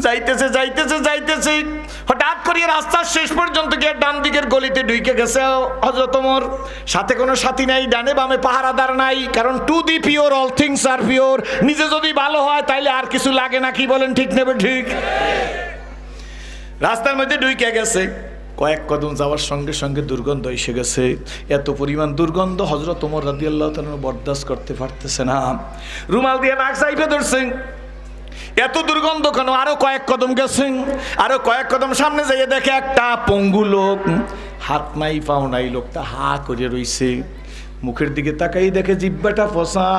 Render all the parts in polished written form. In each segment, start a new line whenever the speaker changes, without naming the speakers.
যাইতেছে যাইতেছে যাইতেছে, হঠাৎ করে রাস্তার শেষ পর্যন্ত গিয়ে ডান দিকের গলিতে ঢুকে গেছে হযরত ওমর। সাথে কোনো সাথী নাই, ডানে বামে পাহারাদার নাই, কারণ to the pure all things are pure. নিজে যদি ভালো হয় তাইলে আর কিছু লাগে না, কি বলেন ঠিক নেবে ঠিক? রাস্তার মধ্যে ঢুকে গেছে, কয়েক কদম যাওয়ার সঙ্গে সঙ্গে দুর্গন্ধ এসে গেছে। এত পরিমাণ দুর্গন্ধ হযরত ওমর রাদিয়াল্লাহু তাআলা বরদাস্ত করতে পারতেছে না, রুমাল দিয়ে নাক চাইপে ধরছেন। এত দুর্গন্ধ কেন? আরো কয়েক কদম গেছেন, আরো কয়েক কদম সামনে যাইয়ে দেখে একটা পঙ্গু লোক, হাত নাই পাও নাই, লোকটা হা করে রইছে। মুখের দিকে তাকাই দেখে জিহ্বাটা ফসা,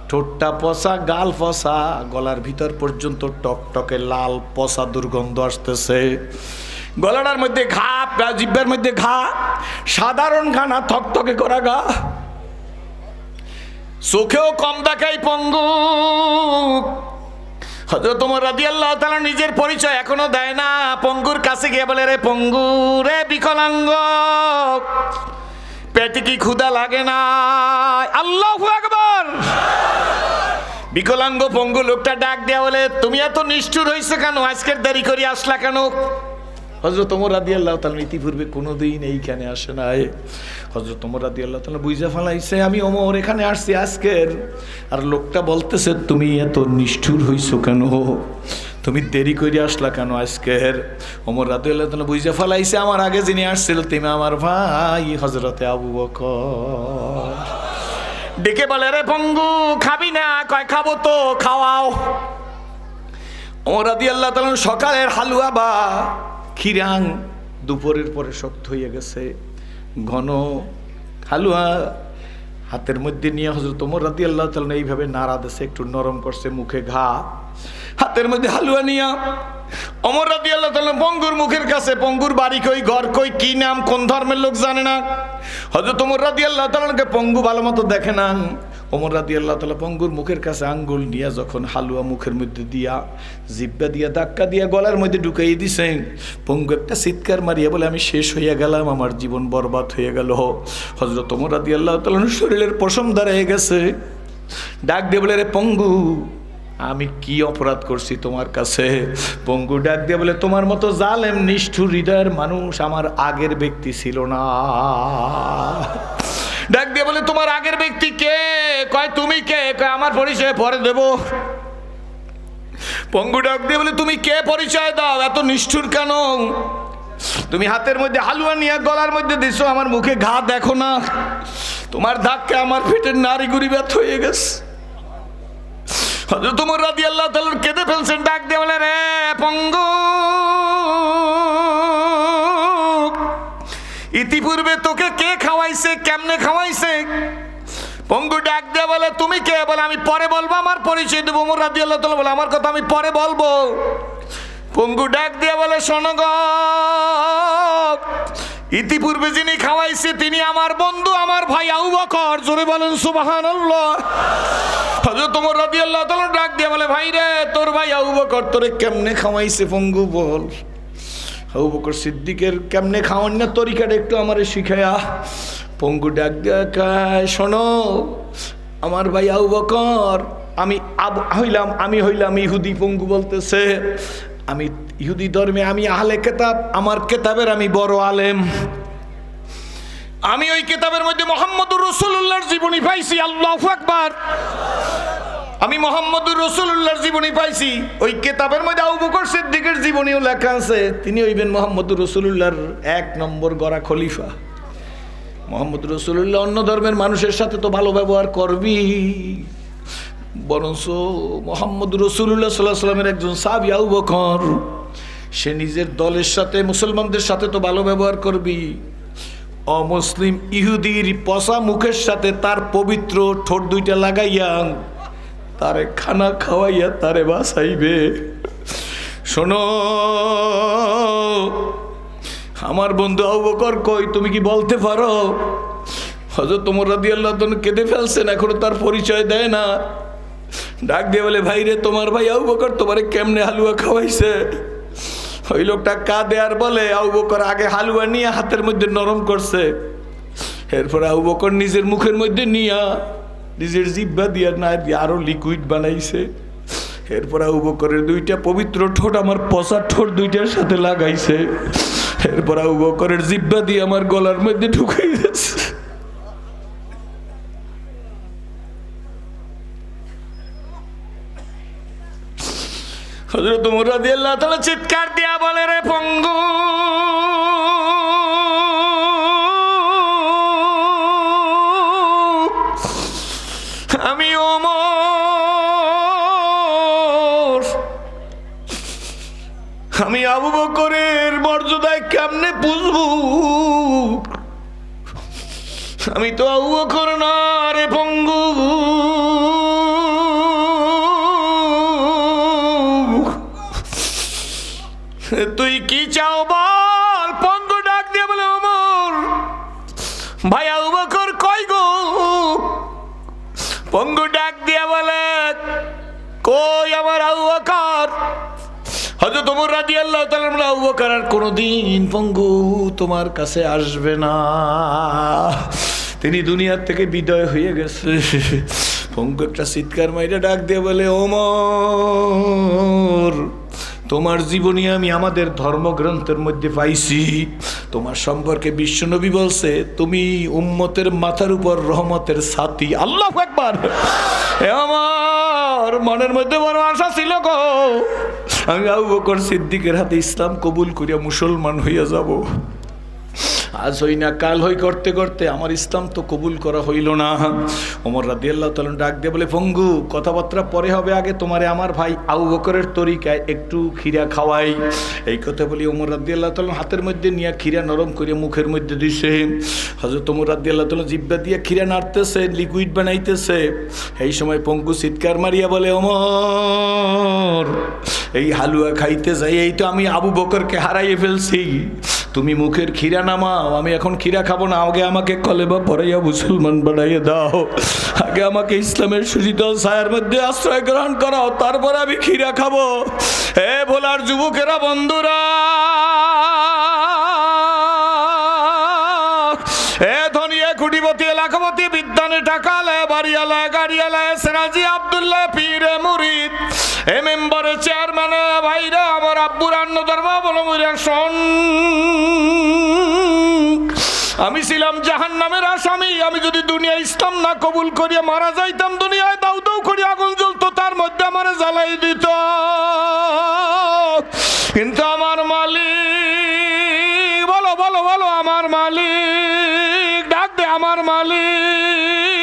ঠোঁটটা পচা, গাল পচা, গলার ভিতর পর্যন্ত টকটকে লাল পচা দুর্গন্ধ আসতেছে। গলাটার মধ্যে ঘা, জিহ্বার মধ্যে ঘা, সাধারণ ঘা না, থকথকে করা ঘা। চোখেও কম দেখাই পঙ্গু। হযরত ওমর রাদিয়াল্লাহু তাআলা নিজের পরিচয় এখনো দেয় না। পঙ্গুর কাছে গিয়ে বলে, রে পঙ্গু, রে বিকলাঙ্গ, পেটে কি ক্ষুধা লাগে না? আল্লাহু আকবার। বিকলাঙ্গ পঙ্গু লোকটা ডাক দেয়া বলে, তুমি এত নিষ্ঠুর হইছো কেন? আজকের দেরি করে আসলা কেন? হযরত ওমর রাদিয়াল্লাহু তাআলা ইতিপূর্বে কোনোদিন এইখানে আসে নাই। হযরত ওমর রাদিয়াল্লাহু তাআলা বুঝা ফেলাইছে আমি ওমর এখানে আসছি আজকের। আর লোকটা বলতেছে, তুমি এত নিষ্ঠুর হইছো কেন? তুমি দেরি করে আসলা কেন আজকের? ওমর রাদিয়াল্লাহু তাআলা বুঝা ফেলাইছে আমার আগে যিনি আসছিল তিনি আমার ভাই হযরতে আবু বকর। ডেকে বলে, রে পঙ্গু, খাবি না? কয় খাবো তো, খাওয়াও। ওমর রাদিয়াল্লাহু তাআলা সকালের হালুয়া বা খিরাং দুপুরের পরে শক্ত হয়ে গেছে, ঘন হালুয়া হাতের মধ্যে নিয়ে হযরত ওমর রাদিয়াল্লাহু তাআলা এইভাবে নাড়া দিয়েছে, একটু নরম করছে, মুখে ঘা, হাতের মধ্যে হালুয়া নিয়া ওমর রাদিয়াল্লাহু তাআলা পঙ্গুর মুখের কাছে। পঙ্গুর বাড়ি কই, ঘর কই, কি নাম, কোন ধর্মের লোক জানে না। হযরত ওমর রাদিয়াল্লাহু তাআলাকে পঙ্গু ভালো মতো দেখে না। ওমর রাদিয়াল্লাহু তাআলা পঙ্গুর মুখের কাছে আঙ্গুল নিয়ে যখন হালুয়া মুখের মধ্যে দিয়া, জিহ্বা দিয়া ধাক্কা দিয়া গলার মধ্যে ঢুকাই দিছেন, পঙ্গু একটা চিৎকার মারিয়া বলে, আমি শেষ হইয়া গেলাম, আমার জীবন বরবাদ হয়ে গেল। হযরত ওমর রাদিয়াল্লাহু তাআলার শরীরের পশম দাঁড়িয়ে গেছে। ডাক দিয়ে বলে, রে পঙ্গু, আমি কি অপরাধ করছি তোমার কাছে? পঙ্গু ডাক দিয়ে বলে, তোমার মতো জালেম নিষ্ঠুর হৃদয়ের মানুষ আমার আগের ব্যক্তি ছিল না। ডাক দিয়ে বলে, তোমার আগের ব্যক্তি কে? কয় তুমি কে? কয় আমার পরিচয় পরে দেব। পঙ্গু ডাক দিয়ে বলে, তুমি কে? পরিচয় দাও, এত নিষ্ঠুর কেন? তুমি হাতের মধ্যে হালুয়া নিয়ে গলার মধ্যে দিছো, আমার মুখে ঘা দেখো না? তোমার ধাক্কা আমার পেটের নাড়ি গুড়ি ব্যথ হয়ে গেছে। হযরত ওমর রাদিয়াল্লাহু তাআলা কেঁদে ফেলছেন। ডাক দিয়ে বলে, রে পঙ্গু, ইতিপূর্বে তোকে কে খাওয়াইছে, কেমনে খাওয়াইছে? পঙ্গু ডাক দিয়ে বলে, তুমি কে? বলে, আমি পরে বলবো, আমার পরিচয় দেবো। ওমর রাদিয়াল্লাহু তাআলা বলে, আমার কথা আমি পরে বলবো। পঙ্গু ডাক দিয়ে বলে, শোনো গো, ইতিপূর্বে যিনি খাওয়াইছে তিনি আমার বন্ধু, আমার ভাই আবু বকর। জোরে বলেন সুবহানাল্লাহ। হযরত ওমর রাদিয়াল্লাহু তাআলা ডাক দিয়ে বলে, ভাই রে, তোর ভাই আবু বকর তোরে কেমনে খাওয়াইছে পঙ্গু বল। আবু বকর সিদ্দিকের কেমনে খাওয়ান না তরিকাটা একটু আমারে শিখায়া। পঙ্গু ডাক দিয়ে কয়, শোনো, আমার ভাই আবু বকর, আমি হইলাম ইহুদি। পঙ্গু বলতেছে, আমি ইহুদি ধর্মে, আমি আহলে কিতাব, আমার কিতাবের আমি বড় আলেম। আমি ওই কিতাবের মধ্যে মুহাম্মদুর রাসূলুল্লাহর জীবনী পাইছি। আল্লাহু আকবার। আমি মুহাম্মদুর রাসূলুল্লাহর জীবনী পাইছি। ওই কিতাবের মধ্যে আবু বকর সিদ্দিকের জীবনীও লেখা আছে। তিনি হইবেন মুহাম্মদুর রাসূলুল্লাহর 1 নম্বর গড়া খলিফা। মুহাম্মদুর রাসূলুল্লাহ অন্য ধর্মের মানুষের সাথে তো ভালো ব্যবহার করবি, বরঞ্চ মুহাম্মদুর রাসূলুল্লাহ সাল্লাল্লাহু আলাইহি ওয়াসাল্লামের একজন সাহাবী আবু বকর, সে নিজের দলের সাথে, মুসলমানদের সাথে তো ভালো ব্যবহার করবি, অমুসলিম ইহুদির পচা মুখের সাথে তার পবিত্র ঠোঁট দুইটা লাগাইয়া তারে খানা খাওয়াইয়া তারে বাঁচাইবে। শোনো, আমার বন্ধু আবু বকর কই, তুমি কি বলতে পারো? হযরত ওমর রাদিয়াল্লাহু তাআলা কেঁদে ফেলছেন, এখনো তার পরিচয় দেয় না। ডাক দিয়ে বলে, ভাই রে, তোমার ভাই আবু বকর তোমারে কেমনে হালুয়া খাওয়াইছে? ওই লোকটা কাঁদে আর বলে, আবু বকর আগে হালুয়া নিয়ে হাতের মধ্যে নরম করছে, এরপরে আবু বকর নিজের মুখের মধ্যে নিয়া নিজের জিহ্বা দিয়া না দিয়ে আরো লিকুইড বানাইছে, এরপর আবু বকরের দুইটা পবিত্র ঠোঁট আমার পচা ঠোঁট দুইটার সাথে লাগাইছে। এরপর আবু বকরের জিহ্বা দিয়ে আমার গলার মধ্যে ঢুকাই দিয়েছে। হযরত ওমর রাদিয়াল্লাহু তাআলা চিৎকার দিয়া বলে, রে পঙ্গু, আমি ওমর, আমি আবু বকরের মর্যাদায় কেমনে পুষবো? আমি তো আবু বকর না রে পঙ্গু। তুই কি চাও বল? পঙ্গু ডাক দিয়ে বলে, ওমর ভাই আবু বকর কই গো? পঙ্গু ডাক দিয়ে বলে, কই আমার আবু বকর? হযরত ওমর রাদিয়াল্লাহু তাআলা বলেন, আবু বকর আর কোনোদিন পঙ্গু তোমার কাছে আসবে না, তিনি দুনিয়ার থেকে বিদায় হয়ে গেছে। পঙ্গু একটা চিৎকার মাইরা ডাক দিয়ে বলে, ওমর তোমার জীবনী আমি আমাদের ধর্মগ্রন্থের মধ্যে পাইছি। তোমার সম্পর্কে বিশ্বনবী বলছে তুমি উম্মতের মাথার উপর রহমতের ছাতি। আল্লাহু আকবার। আমার মনের মধ্যে বড় আশা ছিল গো, আমি আবু বকর সিদ্দিকের হাতে ইসলাম কবুল করিয়া মুসলমান হইয়া যাব। আজ হই না কাল হই করতে করতে আমার ইসলাম তো কবুল করা হইল না। ওমর রাদিয়াল্লাহু তাআলা ডাক দিয়ে বলে, পঙ্গু কথাবার্তা পরে হবে, আগে তোমারে আমার ভাই আবু বকরের তরিকায় একটু খিরা খাওয়াই। এই কথা বলি ওমর রাদিয়াল্লাহু তাআলা হাতের মধ্যে নিয়ে খিরা নরম করে মুখের মধ্যে দিছে। হযরত ওমর রাদিয়াল্লাহু তাআলা জিহ্বা দিয়ে খিরা নাড়তেছে, লিকুইড বানাইতেছে। এই সময় পঙ্গু চিৎকার মারিয়া বলে, ওমর এই হালুয়া খাইতে যাই এই তো আমি আবু বকরকে হারাইয়ে ফেলছি। তুমি মুখের খিরা নামাও, আমি এখন খিরা খাবো না, আগে আমাকে কলেমা পড়াইয়া মুসলমান বানাইয়ে দাও, আগে আমাকে ইসলামের সুশীতল ছায়ার মধ্যে আশ্রয় গ্রহণ করাও, তারপর আমি খিরা খাবো। হে ভোলার যুবকেরা, বন্ধুরা, এ ধনিয়ে কুটিপতি লাখপতি বিদ্যানে টাকালায় বাড়িয়ালায় গাড়িয়ালায় সেরাজি আব্দুল্লাহ পীরে মুরিদ এ মেম্বারের চেয়ারম্যান ভাইরা, আমার আব্বুর অন্য ধর্মাবলম্বীরা শোন, আমি ছিলাম জাহান্নামের আসামি। আমি যদি দুনিয়া ইসলাম না কবুল করিয়া মারা যাইতাম, দুনিয়ায় দাউ দাউ করে আগুন জ্বলতো, তার মধ্যে আমার জ্বালাই দিত। কিন্তু আমার মালিক, বলো বলো বলো, আমার মালিক, ডাক দে আমার মালিক,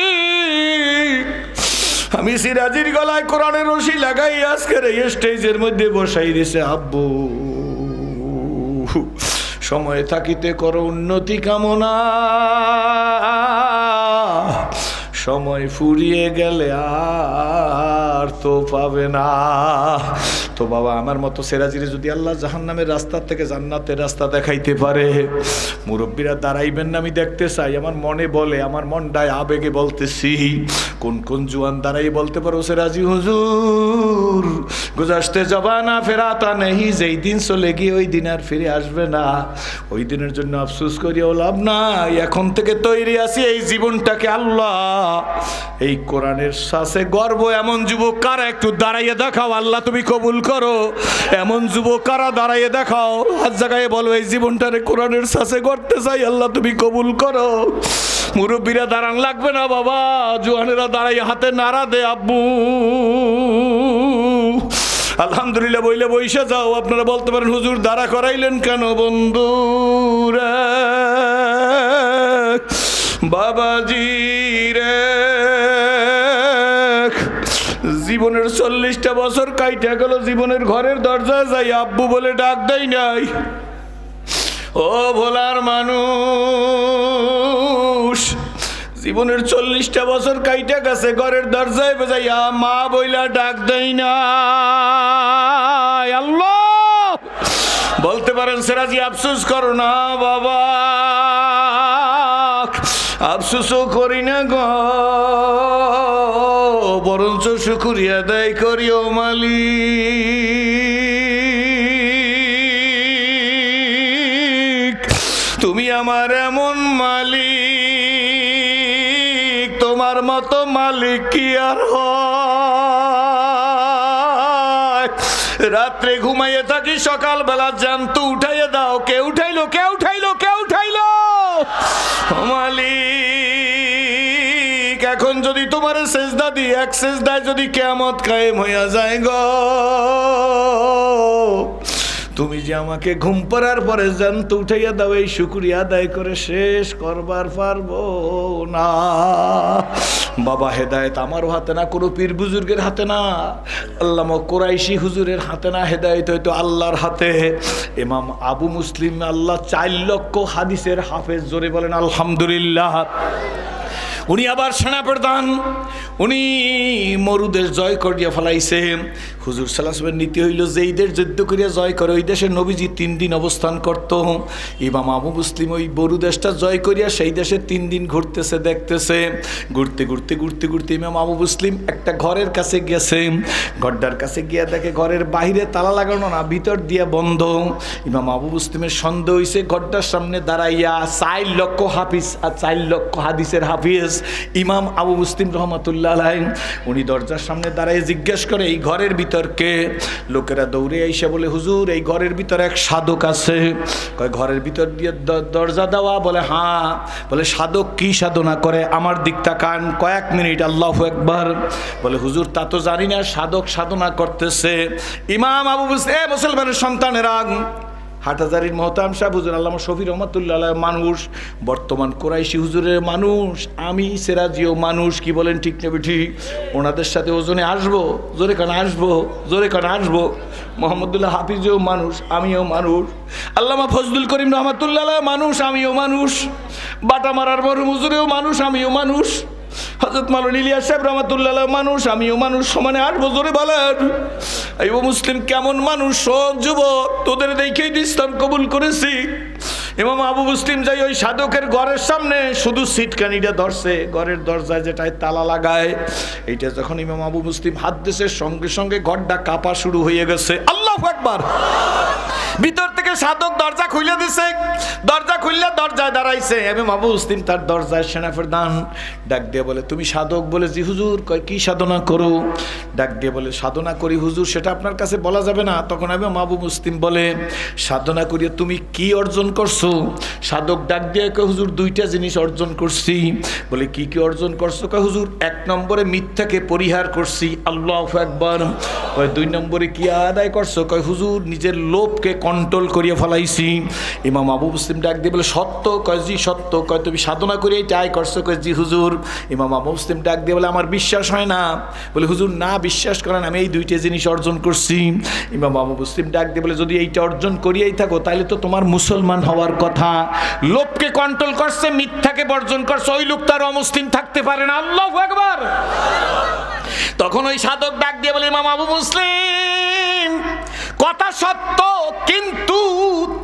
আমি সিরাজির গলায় কোরআনের রশি লাগাই আজকের এই স্টেজের মধ্যে বসাই দিছে। আব্বু সময় থাকিতে করো উন্নতি কামনা, সময় ফুরিয়ে গেলে আর তো পাবে না। তো বাবা, আমার মতো সেরাজিরে যদি আল্লাহ জাহান্নামের রাস্তা থেকে জান্নাতের রাস্তা দেখাইতে পারে, মুরব্বীরা দাঁড়াইবেন না আমি দেখতে চাই। আমার মনে বলে, আমার মনটায় আবেগে বলতেছি, কোন কোন জুয়ান দাঁড়াই বলতে পারো, সেরাজি হুজুর গুজারতে জবানা ফেরাতা নেই, যেই দিন চলে গিয়ে ওই দিন আর ফিরে আসবে না, ওই দিনের জন্য আফসোস করিও লাভ নাই। এখন থেকে তৈরি আছি এই জীবনটাকে আল্লাহ এই কোরআনের সাথে গর্ব। এমন যুবক কারা একটু দাঁড়াইয়ে দেখাও, আল্লাহ তুমি কবুল করো। এমন যুবক কারা দাঁড়াইয়ে দেখাও, হাত জায়গায় বলো এই জীবনটারে কোরআনের সাথে গড়তে চাই, আল্লাহ তুমি কবুল করো। মুরব্বীরা দাঁড়ান লাগবে না বাবা, জোয়ানেরা দাঁড়াই হাতে নাড়া দে। আব্বু আলহামদুলিল্লাহ বইলে বইসা যাও। আপনারা বলতে পারেন, হুজুর দাঁড়া করাইলেন কেন? বন্ধুরা, বাবাজি রে, জীবনের 40টা বছর কাইটা গেল, জীবনের ঘরের দরজা যাই আব্বু বলে ডাক দেয় নাই। ও ভোলার মানুষ, জীবনের 40টা বছর কাইটা গেছে, ঘরের দরজায় বেজাইয়া মা বইলা ডাক দেয় না। আল্লাহ বলতে পারেন, সেরাজি আফসোস করো না বাবা, আফসোসও করি না গো, বরঞ্চ শুকরিয়া আদায় করিও মালিক, তুমি আমার এমন মালিক, তোমার মতো মালিক কি আর হয়? রাত্রে ঘুমাইয়ে থাকি, সকালবেলা জ্যান্ত উঠাইয়ে দাও। কে উঠাইলো? কে উঠাইলো? কে উঠাইলো? মালিক, এখন যদি তোমার সেজদা দিই, এক সেজদায় যদি কিয়ামত কায়েম হইয়া যায় গো, তুমি যে আমাকে ঘুম পাড়ার পরে জ্যান্ত উঠাইয়া দাও, এই শুকরিয়া আদায় করে শেষ করবার পারবো না। বাবা, হেদায়েত আমারও হাতে না, কোনো পীর বুজুর্গের হাতে না, আল্লামা কুরাইশি হুজুরের হাতে না, হেদায়েত হয়তো আল্লাহর হাতে। ইমাম আবু মুসলিম, আল্লাহ 4 লক্ষ হাদিসের হাফেজ, জোরে বলেন আলহামদুলিল্লাহ। উনি আবার সেনাপ্রধান, উনি মরুদেশ জয় করিয়া ফেলাইছে। হুজুর সাল্লাল্লাহু আলাইহি ওয়াসাল্লামের নীতি হইল যেই দেশ যুদ্ধ করিয়া জয় করে ওই দেশের নবীজি 3 দিন অবস্থান করত। ইমাম আবু মুসলিম ওই বরু দেশটা জয় করিয়া সেই দেশে 3 দিন ঘুরতেছে, দেখতেছে। ঘুরতে ঘুরতে ঘুরতে ঘুরতে ইমাম আবু মুসলিম একটা ঘরের কাছে গেছে। ঘরটার কাছে গিয়া দেখে ঘরের বাইরে তালা লাগানো না, ভিতর দিয়া বন্ধ। ইমাম আবু মুসলিমের সন্দেহ হইছে, ঘরটার সামনে দাঁড়াইয়া 4 লক্ষ হাফিজ আর 4 লক্ষ হাদিসের হাফিজ ইমাম আবু মুসলিম রহমাতুল্লাহ আলাইহি, উনি দরজার সামনে দাঁড়ায় জিজ্ঞেস করে এই ঘরের ভিতর কে? লোকেরা দৌড়ে আইসা বলে হুজুর এই ঘরের ভিতর এক সাধক আছে। কয় ঘরের ভিতর দিয়ে দরজা দেওয়া? বলে হ্যাঁ। বলে সাধক কি সাধনা করে? আমার দিক তাকান কয়েক মিনিট, আল্লাহু আকবার। বলে হুজুর তা তো জানি না, সাধক সাধনা করতেছে। ইমাম আবু মুসলিম, মুসলমানের সন্তানেরা, হাটহাজারীর মহতাম সাহেব হুজুর আল্লামা শফি রহমাতুল্লাহ আলাইহি মানুষ, বর্তমান কুরাইশি হুজুরের মানুষ, আমি সিরাজিও মানুষ। কি বলেন ঠিক নেবে ঠিক? ওনাদের সাথে ওজনে আসবো, জোরে কান আসবো, জোরে কান আসবো। মোহাম্মদুল্লাহ হাফিজও মানুষ, আমিও মানুষ। আল্লামা ফজলুল করিম রহমাতুল্লাহ আলাইহি মানুষ, আমিও মানুষ। বাটা মারার মরহুম হুজুরেও মানুষ, আমিও মানুষ। হযরত মাওলানা ইলিয়াস সাহেব রহমাতুল্লাহ আলাইহি মানুষ, আমিও মানুষ। সমানে আসবো, জোরে বলেন। এই মুসলিম কেমন মানুষ? সব যুবক, তোদের দেখেই ইসলাম কবুল করেছি। ইমাম আবু মুসলিম যাই ওই সাধকের ঘরের সামনে শুধু সিটকানিটা ধরছে, ঘরের দরজায় যেটায় তালা লাগায়, এইটা যখন ইমাম আবু মুসলিম হাত দিয়েছে সঙ্গে সঙ্গে ঘরটা কাঁপা শুরু হয়ে গেছে। আল্লাহু আকবার। ভিতর থেকে সাধক দরজা খুলে দিছে, দরজা খুললে দরজায় দাঁড়াইছে ইমাম আবু মুসলিম, তার দরজায় সেনাপ্রধান। ডাক দিয়ে বলে তুমি সাধক? বলে জি হুজুর। কয় কি সাধনা করো? ডাক দিয়ে বলে সাধনা করি হুজুর, সেটা আপনার কাছে বলা যাবে না। তখন ইমাম আবু মুসলিম বলে সাধনা করিয়া তুমি কি অর্জন করছো? সাধক ডাক দিয়ে কয় হুজুর 2টা জিনিস অর্জন করছি। বলে কি কি অর্জন করছো? কয় হুজুর 1 নম্বরে মিথ্যাকে পরিহার করছি, আল্লাহু আকবার। কয় 2 নম্বরে কি আদায় করছো? কয় হুজুর নিজের লোভকে কন্ট্রোল করিয়া ফেলাইছি। ইমাম আবু মুসলিম ডাক দিয়ে বলে সত্য? কয় জি সত্য। কয় তুমি সাধনা করে এইটা আয় করছো? কয় জি হুজুর। ইমাম আবু মুসলিম ডাক দিয়ে বলে আমার বিশ্বাস হয় না। বলে হুজুর না বিশ্বাস করেন, আমি এই 2টা জিনিস অর্জন করছি। ইমাম আবু মুসলিম ডাক দিয়ে বলে যদি এইটা অর্জন করিয়াই থাকো তাহলে তো তোমার মুসলমান হওয়ার কথা। লোভকে কন্ট্রোল করছে, মিথ্যাকে বর্জন করছে, ওই লোক তার অমুসলিম থাকতে পারে না। আল্লাহু আকবার। তখন ওই সাধক ডাক দিয়ে বলে ইমাম আবু মুসলিম কথা সত্য, কিন্তু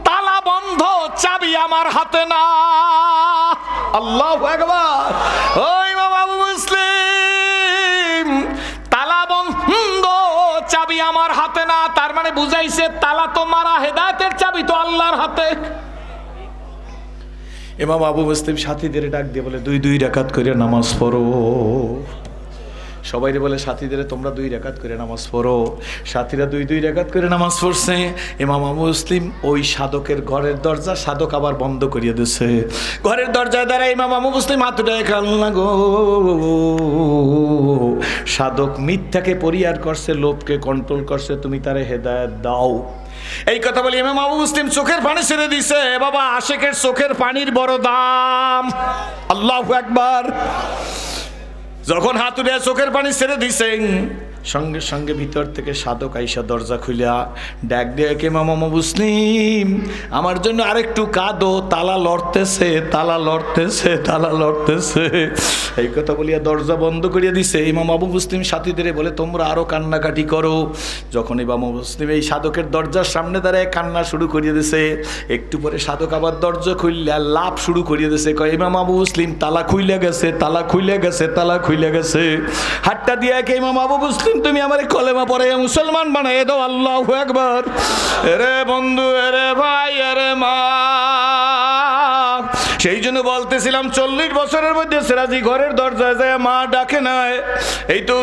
তালা বন্ধ, চাবি আমার হাতে না। আল্লাহু আকবার। ও ইমাম আবু মুসলিম তালা বন্ধ, চাবি আমার হাতে না, তার মানে বুঝাইছে তালা তো মারা, হেদায়েতের চাবি তো আল্লাহর হাতে। ইমাম আবু মুসলিম সাথীদের ডাক দিয়ে বলে 2 রাকাত করে নামাজ পড়ো। সবাই বলে সাথীদের তোমরা 2 রাকাত করে নামাজ পড়ো। সাথীরা 2 রাকাত করে নামাজ পড়ছে। ইমাম আবু মুসলিম ওই সাধকের ঘরের দরজা সাধক আবার বন্ধ করিয়ে দিচ্ছে। ঘরের দরজায় দাঁড়ায় ইমাম আবু মুসলিম হাত উঠায় আল্লাহ গো, সাধক মিথ্যাকে পরিহার করছে, লোভকে কন্ট্রোল করছে, তুমি তারে হেদায়েত দাও। এই কথা বলি ইমাম আবু মুসলিম চোখের পানি ছেড়ে দিছে। বাবা, আশেকের চোখের পানির বড় দাম। আল্লাহু আকবার। যখন হাত উঠে চোখের পানি ছেড়ে দিছেন, সঙ্গে সঙ্গে ভিতর থেকে সাধক আইসা দরজা খুলিয়া ডাক দিয়ে ইমাম আবু মুসলিম আমার জন্য আরেকটু কাঁদো, তালা লড়তেছে, তালা লড়তেছে, তালা লড়তেছে। এই কথা বলিয়া দরজা বন্ধ করিয়া দিছে। ইমাম আবু মুসলিম সাথীদের বলে তোমরা আরো কান্নাকাটি করো। যখন ইমাম আবু মুসলিম এই সাধকের দরজার সামনে দাঁড়ায় কান্না শুরু করিয়ে দিছে, একটু পরে সাধক আবার দরজা খুললে লাভ শুরু করিয়ে দিছে। কয় ইমাম আবু মুসলিম তালা খুইলে গেছে, তালা খুইলে গেছে, তালা খুইলে গেছে। হাতটা দিয়ে ইমাম আবু মুসলিম তুমি আমার কলেমা পড়ে মুসলমান বানাই দাও। আল্লাহু আকবার। এরে বন্ধু, এরে ভাই, এরে মা, সেই জন্য বলতেছিলাম 40 বছরের মধ্যে সিরাজি ঘরের দরজায় যায় মা ডাকে নাই। এই তো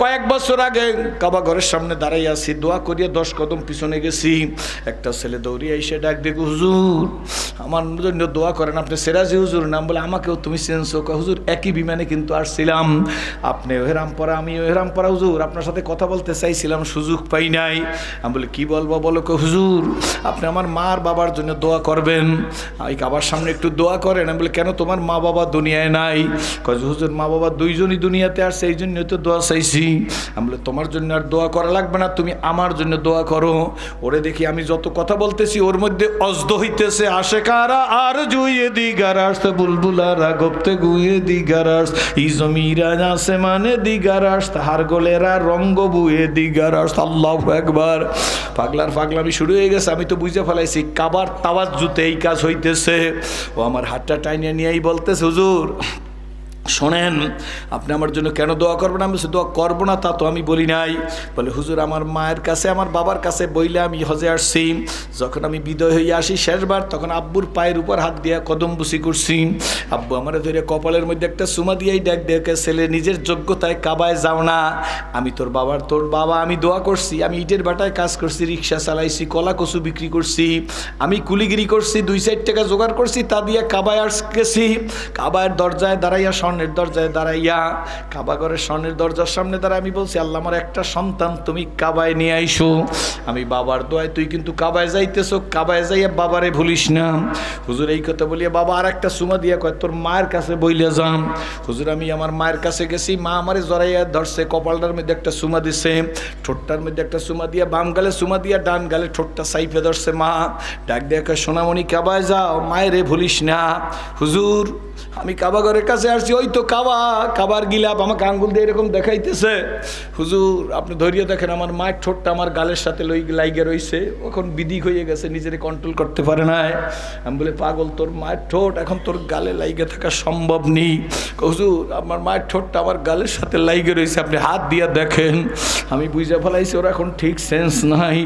কয়েক বছর আগে কাবা ঘরের সামনে দাঁড়াই আছি, দোয়া করিয়া 10 কদম পিছনে গেছি, একটা ছেলে দৌড়িয়ে এসে ডাক দেখো, হুজুর আমার জন্য দোয়া করেন। আপনি সিরাজি হুজুর নাম বলে আমাকেও তুমি চেনছো? হুজুর একই বিমানে কিন্তু আসছিলাম, আপনি ওহেরামপাড়া আমি ওহেরামপাড়া, হুজুর আপনার সাথে কথা বলতে চাইছিলাম সুযোগ পাই নাই। আমি বলি কি বলবো বলো? হুজুর আপনি আমার মা আর বাবার জন্য দোয়া করবেন, এই কাবার সামনে একটু দোয়া করেন। আমি বলি কেন, তোমার মা বাবা দুনিয়ায় নাই? হুজুর মা বাবা দুইজনই দুনিয়াতে আসছে, এই জন্য তো দোয়া চাইছি। আমি বলি তোমার জন্য আর দোয়া করা লাগবে না, তুমি আমার জন্য দোয়া করো। ওরে দেখি আমি যত কথা বলতেছি ওর মধ্যে অজদ হইতেছে, আশেকারা আর জুইয়ে দিগারাস বুলবুলারা গপ্তে গুয়ে দিগারাস ই জমিরা আসমানে দিগারাস তাহার গোলেরা রঙ্গ বুয়ে দিগারাস। আল্লাহু আকবার। পাগলার পাগলামি শুরু হয়ে গেছে। আমি তো বুঝে ফেলাইছি কাবার তাওয়াজ্জুতে এই কাজ হইতেছে। ও আমার হাতটা টাইনিয়ে নিয়েই বলতেছে, হুজুর শোনেন আপনি আমার জন্য কেন দোয়া করবেন? আমি বলছি দোয়া করবো না তা তো আমি বলি নাই। বলে হুজুর আমার মায়ের কাছে আমার বাবার কাছে বইলে আমি হজে আসছি, যখন আমি বিদায় হয়ে আসি শেষবার তখন আব্বুর পায়ের উপর হাত দিয়া কদম বুসি করছি। আব্বু আমার ধরে কপালের মধ্যে একটা সুমা দিয়েই ডাক দেখে, ছেলে নিজের যোগ্যতায় কাবায় যাও না, আমি তোর বাবা আমি দোয়া করছি, আমি ইটের বাটায় কাজ করছি, রিক্সা চালাইছি, কলা কচু বিক্রি করছি, আমি কুলিগিরি করছি, 2-4 টাকা জোগাড় করছি, তা দিয়ে কাবায় গেছি। কাবায়ের দরজায় দাঁড়াইয়া স্বর্ণের দরজায় দাঁড়াইয়া কাবাঘরের স্বর্ণের দরজার সামনে দাঁড়ায় আমি বলছি, আল্লাহ আমার একটা সন্তান তুমি কাবায় নিয়ে আইসো। আমি বাবার দোয়ায় তুই কিন্তু কাবায় যাইতেছ, কাবায় যাইয়া বাবারে ভুলিস না। হুজুর এই কথা বলিয়া বাবা আর একটা সুমা দিয়া কয় তোর মায়ের কাছে বইলে যাম। হুজুর আমি আমার মায়ের কাছে গেছি, মা আমারে জড়াইয়া ধরছে, কপালটার মধ্যে একটা সুমা দিছে, ঠোঁটটার মধ্যে একটা সুমা দিয়া, বাম গালে সুমা দিয়া ডান গালে ঠোঁটটা সাইফে ধরছে। মা ডাক দিয়া কয় সোনামণি কাবায় যাও, মায়েরে ভুলিস না। হুজুর আমি কাবাঘরের কাছে আসছি, ওই তো কাবার গিলাপ আমাকে আঙ্গুল দিয়ে এরকম দেখাইতেছে। হুজুর আপনি ধরিয়ে দেখেন আমার মায়ের ঠোঁটটা আমার গালের সাথে লাইগে রইছে, এখন বিদিক হয়ে গেছে, নিজের কন্ট্রোল করতে পারে না। আমি বলে পাগল, তোর মায়ের ঠোঁট এখন তোর গালে লাইগে থাকা সম্ভব নেই। হুজুর আমার মায়ের ঠোঁটটা আমার গালের সাথে লাইগে রয়েছে, আপনি হাত দিয়ে দেখেন। আমি বুঝে ফেলাইছি ওর এখন ঠিক সেন্স নাই।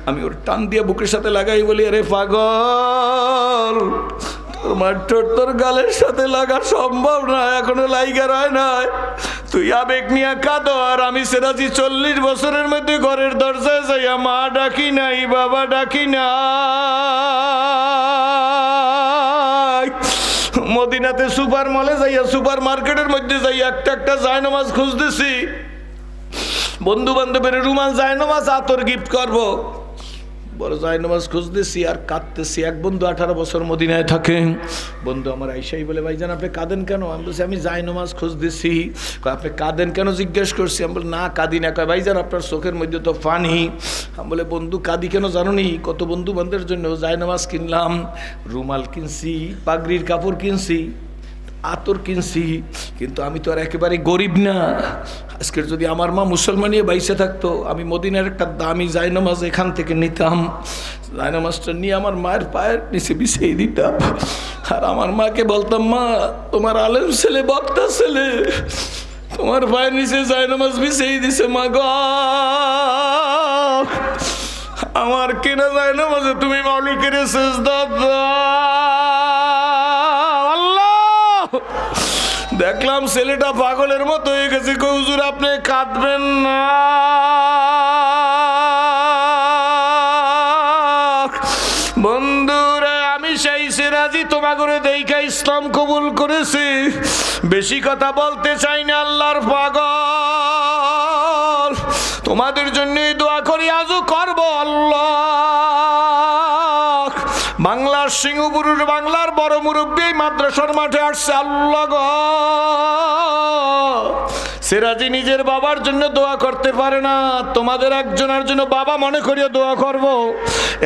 আমি ওর টান দিয়ে বুকের সাথে লাগাই বলি, আরে পাগল তোর মায়ের ঠোঁট তোর গালের সাথে লাগা সম্ভব না, এখনো লাইগা রয় নাই, তুই আবেগ নিয়ে কাঁদো। আর আমি সিরাজি 40 বছরের মধ্যে ঘরের দরজায় যাইয়া মা ডাকি নাই, বাবা ডাকি নাই। মদিনাতে সুপার মলে যাইয়া সুপার মার্কেটের মধ্যে যাইয়া একটা জায়নামাজ খুঁজতেছি, বন্ধু বান্ধবের রুমাল জায়নামাজ আতর গিফট করবো, বড় জায়নামাজ খুঁজতেছি আর কাঁদতেছি। এক বন্ধু 18 বছর মদিনায় থাকে, বন্ধু আমার আইসাই বলে ভাইজান আপনি কাঁদেন কেন? আমি বলছি আমি জায়নামাজ খুঁজতেছি। আপনি কাঁদেন কেন জিজ্ঞেস করছি? আমি বলি না কাঁদি না। কয় ভাইজান আপনার চোখের মধ্যে তো পানি। আমি বলে বন্ধু কাঁদি কেন জানো নি? কত বন্ধু বান্ধবের জন্য জায়নামাজ কিনলাম, রুমাল কিনছি, পাগড়ির কাপড় কিনছি, আতর কিনছি, কিন্তু আমি তো আর একেবারে গরিব না। আজকের যদি আমার মা মুসলমানিয়ে বাইসে থাকতো, আমি মদিনার একটা দামি জায়নামাজ এখান থেকে নিতাম, জায়নামাজটা নিয়ে আমার মায়ের পায়ের নিচে বিছিয়ে দিতাম, আর আমার মাকে বলতাম, মা তোমার আলেম ছেলে বক্তা ছেলে তোমার পায়ের নিচে জায়নামাজ বিছিয়ে দিছে, মা গো আমার কেনা জায়নামাজে তুমি মালিকের সেজদা দাও। দেখলাম ছেলেটা পাগলের মতো হয়ে গেছে। হুজুর আপনি কাঁদবেন না, বন্ধুরা আমি সেই সিরাজি তোমাগরে দেইখা ইসলাম কবুল করেছি, বেশি কথা বলতে চাই না। আল্লাহর পাগল তোমাদের জন্যই দোয়া করি, আজও করবো। আল্লাহ বাংলার সিংহপুরুষ, বাংলার বড় মুরব্বী মাদ্রাসার মাঠে আসছে। আল্লাহ গো সিরাজি নিজের বাবার জন্য দোয়া করতে পারে না, তোমাদের একজনের জন্য বাবা মনে করিয়া দোয়া করব।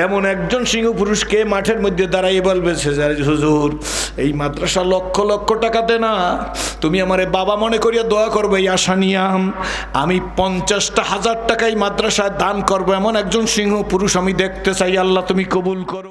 এমন একজন সিংহ পুরুষকে মাঠের মধ্যে দাঁড়াই বলবে, হুজুর এই মাদ্রাসা লক্ষ লক্ষ টাকা দে না, তুমি আমারে বাবা মনে করিয়া দোয়া করবে, এই আশা নিয়াম আমি 50,000 টাকা এই মাদ্রাসায় দান করবো, এমন একজন সিংহ পুরুষ আমি দেখতে চাই। আল্লাহ তুমি কবুল করো।